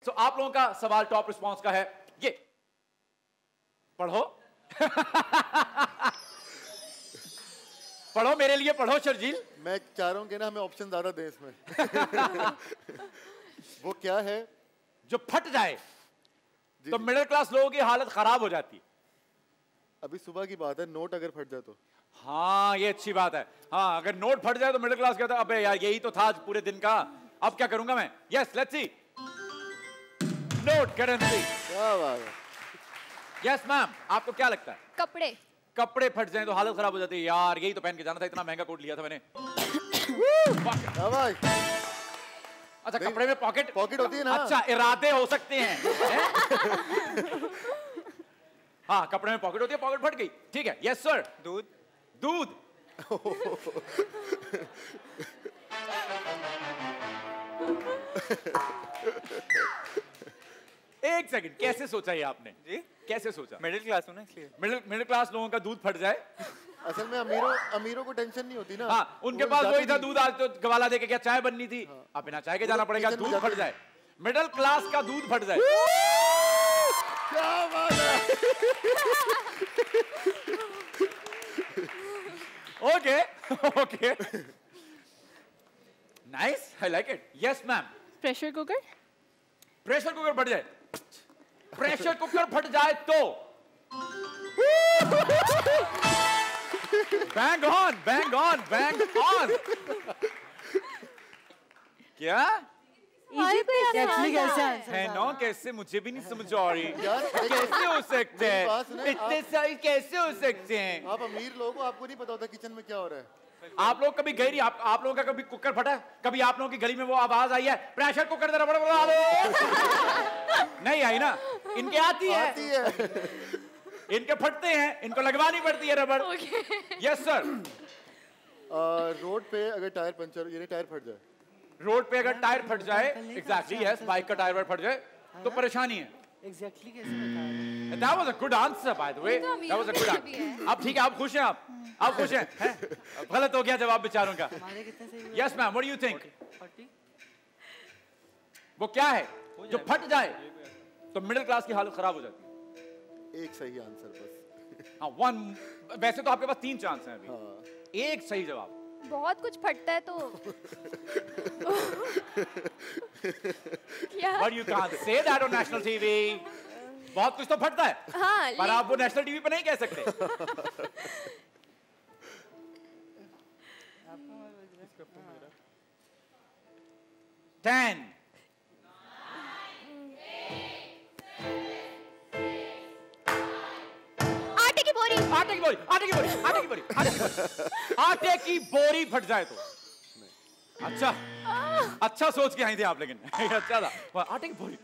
तो आप लोगों का सवाल टॉप रिस्पॉन्स का है ये, पढ़ो पढ़ो मेरे लिए, पढ़ो शर्जील। मैं चाह रहा हूँ कि ना हमें ऑप्शन ज्यादा दें इसमें। वो क्या है जो फट जाए तो मिडिल क्लास लोगों की हालत खराब हो जाती है। अभी सुबह की बात है, नोट अगर फट जाए तो। हाँ ये अच्छी बात है। हाँ अगर नोट फट जाए तो मिडिल क्लास कहता है अबे यार यही तो था आज पूरे दिन का, अब क्या करूंगा मैं। Yes let's see, note currency. क्या बात है। यस मैम, आपको क्या लगता है? कपड़े। कपड़े फट जाए तो हालत खराब हो जाती है। यार यही तो पहन के जाना था, इतना महंगा कोट लिया था मैंने। अच्छा कपड़े में पॉकेट होती है ना। अच्छा इरादे हो सकते हैं। हाँ कपड़े में पॉकेट होती है, पॉकेट फट गई, ठीक है। Yes sir. दूध। दूध। एक सेकंड, कैसे सोचा ये आपने जी? कैसे सोचा? मिडिल क्लास हूं ना इसलिए। मिडिल क्लास लोगों का दूध फट जाए। असल में अमीरों को टेंशन नहीं होती ना। हाँ उनके पास वही था दूध, आज तो गवाला देके क्या चाय बननी थी। हाँ। अब बिना चाय के जाना पड़ेगा, दूध फट जाए। मिडिल क्लास का दूध फट जाए। क्या बात है। Okay okay nice, I like it. Yes ma'am. Pressure cooker. Pressure cooker फट जाए, प्रेशर कुकर फट जाए तो bang on bang on bang on. क्या है नो, कैसे मुझे भी नहीं समझ आ रही। कैसे हो सकते हैं इतने सारे, कैसे हो सकते हैं? आप अमीर लोग हो, आपको नहीं पता होता किचन में क्या हो रहा है। आप लोग कभी गए नहीं, आप लोगों का कभी कुकर फटा है? कभी आप लोगों की गली में वो आवाज आई है प्रेशर कुकर जरा बड़ा बड़ा दो? नहीं आई ना, इनके आती है। इनके फटते हैं, इनको लगवानी पड़ती है रबड़। Yes sir. रोड पे अगर टायर पंचर, यानी टायर फट जाए। रोड पे अगर टायर फट जाए, एग्जैक्टली यस, बाइक का टायर फट जाए तो परेशानी है। एग्जैक्टली कैसे बता? That was a good answer by the way. That was a good answer. अब ठीक है, आप खुश हैं? आप खुश हैं? गलत हो गया जवाब बेचारों का। Yes ma'am, what do you think? वो क्या है जो फट जाए तो मिडिल क्लास की हालत खराब हो जाती है? एक सही आंसर बस। हाँ वन, वैसे तो आपके पास 3 चांस हैं अभी। हाँ। एक सही जवाब। बहुत कुछ फटता है तो But you can't say that on national TV. बहुत कुछ तो फटता है। हाँ, पर आप वो नेशनल टीवी पे नहीं कह सकते। 10 आटे की बोरी। आटे की बोरी, आटे की बोरी, आटे की बोरी, आटे की बोरी, आटे की बोरी फट जाए तो। अच्छा अच्छा सोच के आई थी आप, लेकिन अच्छा था। आटे की बोरी